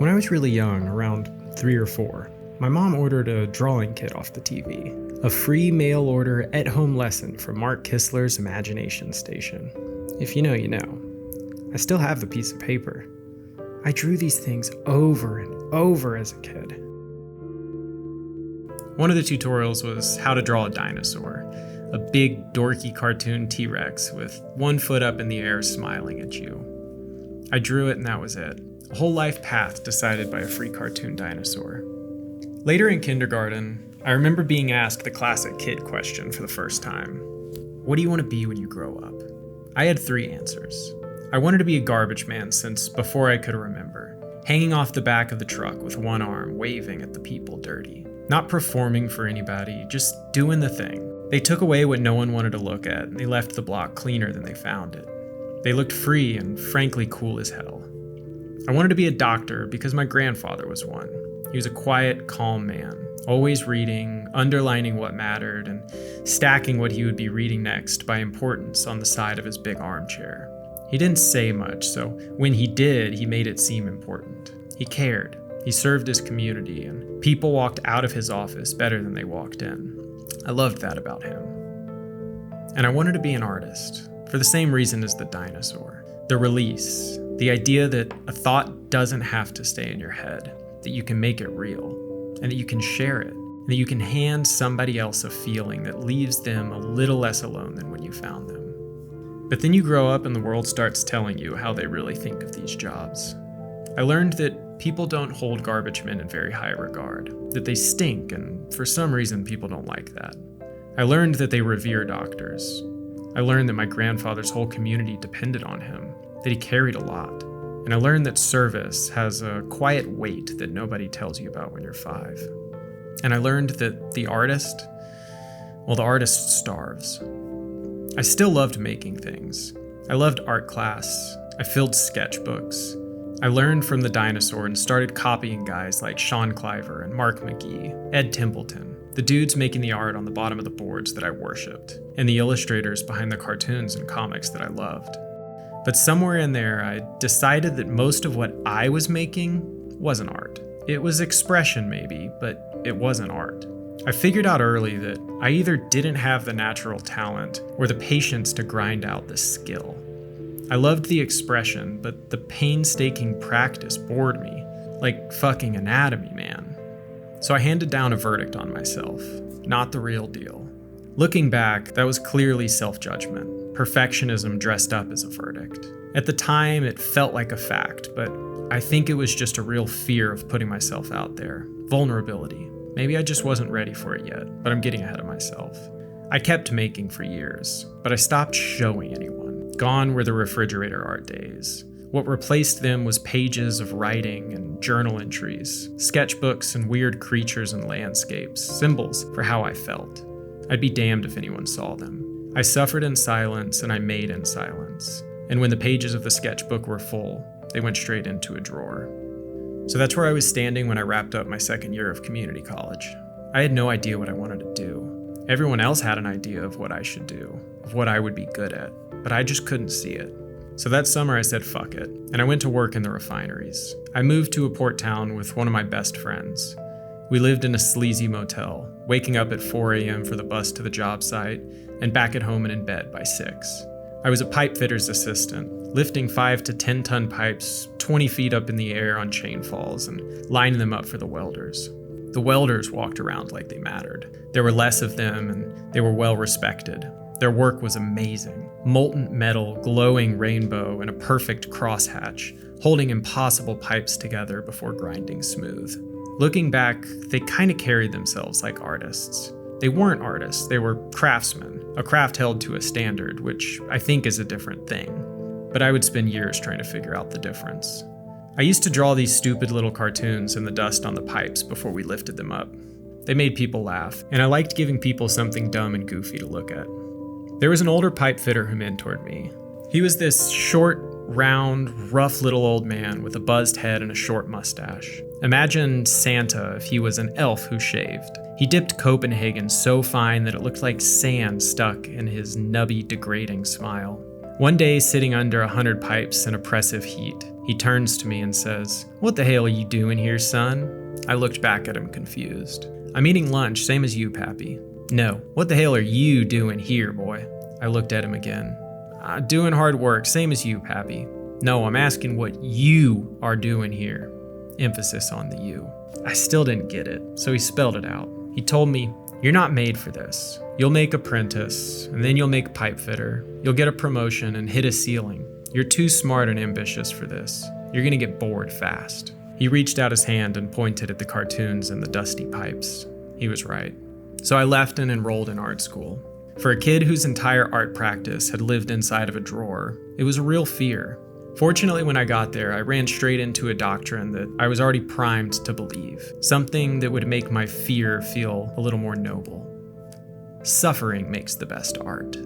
When I was really young, around 3 or 4, my mom ordered a drawing kit off the TV, a free mail order at-home lesson from Mark Kistler's Imagination Station. If you know, you know. I still have the piece of paper. I drew these things over and over as a kid. One of the tutorials was how to draw a dinosaur, a big, dorky cartoon T-Rex with one foot up in the air smiling at you. I drew it and that was it. A whole life path decided by a free cartoon dinosaur. Later in kindergarten, I remember being asked the classic kid question for the first time. What do you want to be when you grow up? I had 3 answers. I wanted to be a garbage man since before I could remember, hanging off the back of the truck with one arm, waving at the people dirty. Not performing for anybody, just doing the thing. They took away what no one wanted to look at, and they left the block cleaner than they found it. They looked free and frankly cool as hell. I wanted to be a doctor because my grandfather was one. He was a quiet, calm man, always reading, underlining what mattered, and stacking what he would be reading next by importance on the side of his big armchair. He didn't say much, so when he did, he made it seem important. He cared. He served his community, and people walked out of his office better than they walked in. I loved that about him. And I wanted to be an artist, for the same reason as the dinosaur. The release, the idea that a thought doesn't have to stay in your head, that you can make it real, and that you can share it, and that you can hand somebody else a feeling that leaves them a little less alone than when you found them. But then you grow up and the world starts telling you how they really think of these jobs. I learned that people don't hold garbage men in very high regard, that they stink, and for some reason people don't like that. I learned that they revere doctors. I learned that my grandfather's whole community depended on him, that he carried a lot. And I learned that service has a quiet weight that nobody tells you about when you're 5. And I learned that the artist starves. I still loved making things. I loved art class. I filled sketchbooks. I learned from the dinosaur and started copying guys like Sean Cliver and Mark McGee, Ed Templeton, the dudes making the art on the bottom of the boards that I worshipped, and the illustrators behind the cartoons and comics that I loved. But somewhere in there, I decided that most of what I was making wasn't art. It was expression maybe, but it wasn't art. I figured out early that I either didn't have the natural talent or the patience to grind out the skill. I loved the expression, but the painstaking practice bored me, like fucking anatomy, man. So I handed down a verdict on myself, not the real deal. Looking back, that was clearly self-judgment, perfectionism dressed up as a verdict. At the time, it felt like a fact, but I think it was just a real fear of putting myself out there, vulnerability. Maybe I just wasn't ready for it yet, but I'm getting ahead of myself. I kept making for years, but I stopped showing anyone. Gone were the refrigerator art days. What replaced them was pages of writing and journal entries, sketchbooks and weird creatures and landscapes, symbols for how I felt. I'd be damned if anyone saw them. I suffered in silence and I made in silence. And when the pages of the sketchbook were full, they went straight into a drawer. So that's where I was standing when I wrapped up my second year of community college. I had no idea what I wanted to do. Everyone else had an idea of what I should do, of what I would be good at, but I just couldn't see it. So that summer I said fuck it, and I went to work in the refineries. I moved to a port town with one of my best friends. We lived in a sleazy motel, waking up at 4 a.m. for the bus to the job site, and back at home and in bed by 6. I was a pipe fitter's assistant, lifting 5 to 10 ton pipes 20 feet up in the air on chain falls and lining them up for the welders. The welders walked around like they mattered. There were less of them and they were well respected. Their work was amazing. Molten metal, glowing rainbow, and a perfect crosshatch, holding impossible pipes together before grinding smooth. Looking back, they kind of carried themselves like artists. They weren't artists, they were craftsmen, a craft held to a standard, which I think is a different thing. But I would spend years trying to figure out the difference. I used to draw these stupid little cartoons in the dust on the pipes before we lifted them up. They made people laugh, and I liked giving people something dumb and goofy to look at. There was an older pipe fitter who mentored me. He was this short, round, rough little old man with a buzzed head and a short mustache. Imagine Santa if he was an elf who shaved. He dipped Copenhagen so fine that it looked like sand stuck in his nubby, degrading smile. One day, sitting under 100 pipes in oppressive heat, He turns to me and says, "What the hell are you doing here, son?" I looked back at him confused. "I'm eating lunch, same as you, Pappy." "No, what the hell are you doing here, boy?" I looked at him again. "Doing hard work, same as you, Pappy." "No, I'm asking what you are doing here." Emphasis on the you. I still didn't get it, so he spelled it out. He told me, "You're not made for this. You'll make apprentice, and then you'll make pipe fitter. You'll get a promotion and hit a ceiling. You're too smart and ambitious for this. You're gonna get bored fast." He reached out his hand and pointed at the cartoons and the dusty pipes. He was right. So I left and enrolled in art school. For a kid whose entire art practice had lived inside of a drawer, it was a real fear. Fortunately, when I got there, I ran straight into a doctrine that I was already primed to believe, something that would make my fear feel a little more noble. Suffering makes the best art.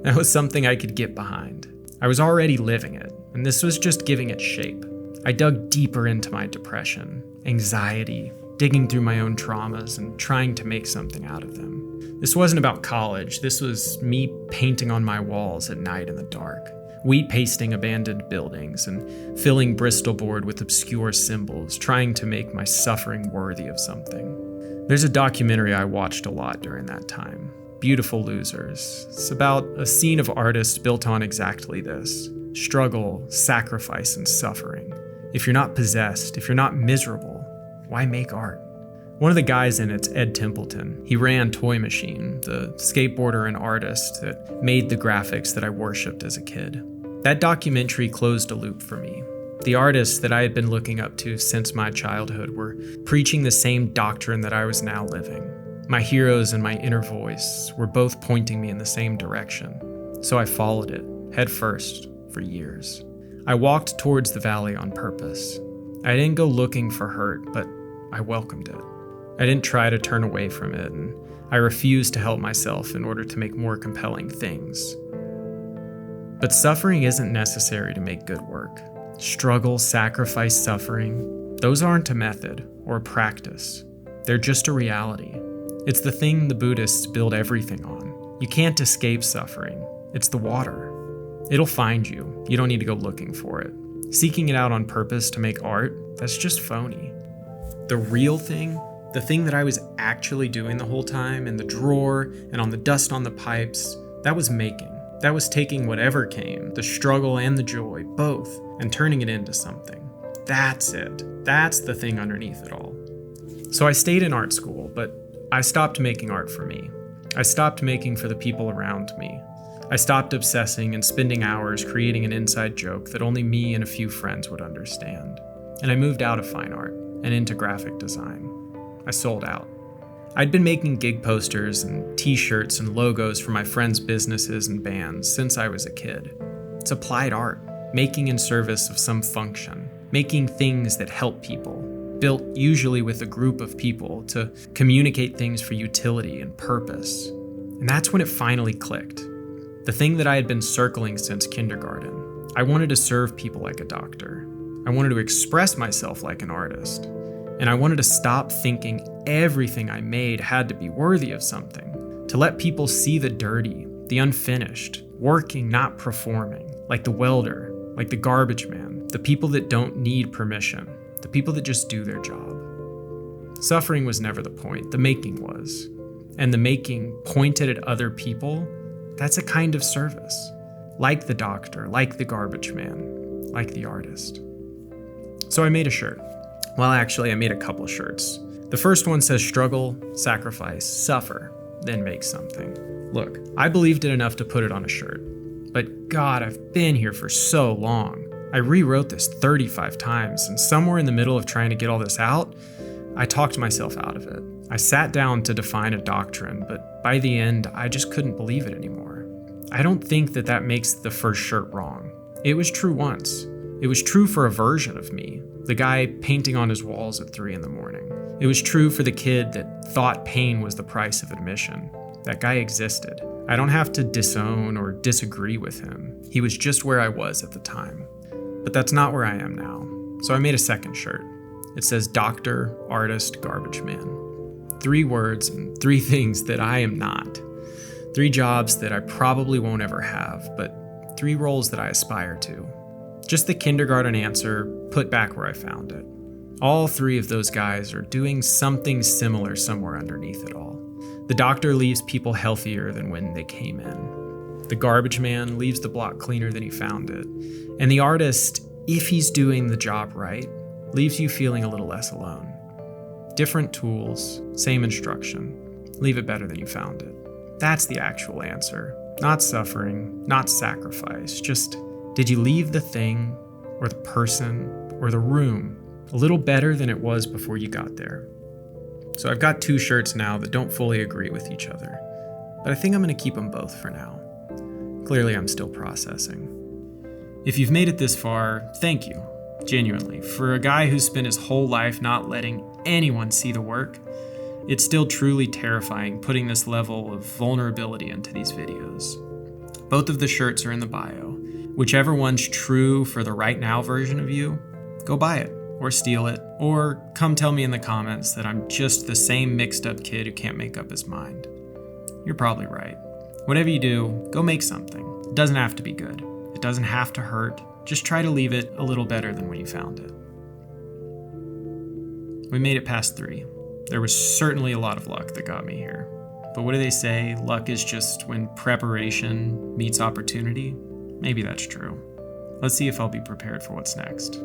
That was something I could get behind. I was already living it, and this was just giving it shape. I dug deeper into my depression, anxiety, digging through my own traumas and trying to make something out of them. This wasn't about college, this was me painting on my walls at night in the dark, wheat pasting abandoned buildings and filling Bristol board with obscure symbols, trying to make my suffering worthy of something. There's a documentary I watched a lot during that time, Beautiful Losers. It's about a scene of artists built on exactly this: struggle, sacrifice, and suffering. If you're not possessed, if you're not miserable, why make art? One of the guys in it's Ed Templeton. He ran Toy Machine, the skateboarder and artist that made the graphics that I worshipped as a kid. That documentary closed a loop for me. The artists that I had been looking up to since my childhood were preaching the same doctrine that I was now living. My heroes and my inner voice were both pointing me in the same direction. So I followed it, head first, for years. I walked towards the valley on purpose. I didn't go looking for hurt, but I welcomed it. I didn't try to turn away from it, and I refused to help myself in order to make more compelling things. But suffering isn't necessary to make good work. Struggle, sacrifice, suffering, those aren't a method or a practice. They're just a reality. It's the thing the Buddhists build everything on. You can't escape suffering. It's the water. It'll find you. You don't need to go looking for it. Seeking it out on purpose to make art, that's just phony. The real thing, the thing that I was actually doing the whole time in the drawer and on the dust on the pipes, that was making. That was taking whatever came, the struggle and the joy, both, and turning it into something. That's it. That's the thing underneath it all. So I stayed in art school, but I stopped making art for me. I stopped making for the people around me. I stopped obsessing and spending hours creating an inside joke that only me and a few friends would understand. And I moved out of fine art and into graphic design. I sold out. I'd been making gig posters and t-shirts and logos for my friends' businesses and bands since I was a kid. It's applied art, making in service of some function, making things that help people, built usually with a group of people to communicate things for utility and purpose. And that's when it finally clicked. The thing that I had been circling since kindergarten. I wanted to serve people like a doctor. I wanted to express myself like an artist. And I wanted to stop thinking everything I made had to be worthy of something. To let people see the dirty, the unfinished, working, not performing, like the welder, like the garbage man, the people that don't need permission, the people that just do their job. Suffering was never the point, the making was. And the making pointed at other people, that's a kind of service. Like the doctor, like the garbage man, like the artist. So I made a shirt. Well, actually, I made a couple of shirts. The first one says struggle, sacrifice, suffer, then make something. Look, I believed it enough to put it on a shirt. But God, I've been here for so long. I rewrote this 35 times, and somewhere in the middle of trying to get all this out, I talked myself out of it. I sat down to define a doctrine, but by the end, I just couldn't believe it anymore. I don't think that makes the first shirt wrong. It was true once. It was true for a version of me, the guy painting on his walls at 3 a.m. It was true for the kid that thought pain was the price of admission. That guy existed. I don't have to disown or disagree with him. He was just where I was at the time. But that's not where I am now. So I made a second shirt. It says doctor, artist, garbage man. 3 words and 3 things that I am not. 3 jobs that I probably won't ever have, but 3 roles that I aspire to. Just the kindergarten answer put back where I found it. All three of those guys are doing something similar somewhere underneath it all. The doctor leaves people healthier than when they came in. The garbage man leaves the block cleaner than he found it. And the artist, if he's doing the job right, leaves you feeling a little less alone. Different tools, same instruction. Leave it better than you found it. That's the actual answer. Not suffering, not sacrifice. Just, did you leave the thing, or the person, or the room a little better than it was before you got there? So I've got 2 shirts now that don't fully agree with each other, but I think I'm going to keep them both for now. Clearly, I'm still processing. If you've made it this far, thank you, genuinely. For a guy who's spent his whole life not letting anyone see the work, it's still truly terrifying putting this level of vulnerability into these videos. Both of the shirts are in the bio. Whichever one's true for the right now version of you, go buy it, or steal it, or come tell me in the comments that I'm just the same mixed up kid who can't make up his mind. You're probably right. Whatever you do, go make something. It doesn't have to be good. It doesn't have to hurt. Just try to leave it a little better than when you found it. We made it past 3. There was certainly a lot of luck that got me here. But what do they say? Luck is just when preparation meets opportunity? Maybe that's true. Let's see if I'll be prepared for what's next.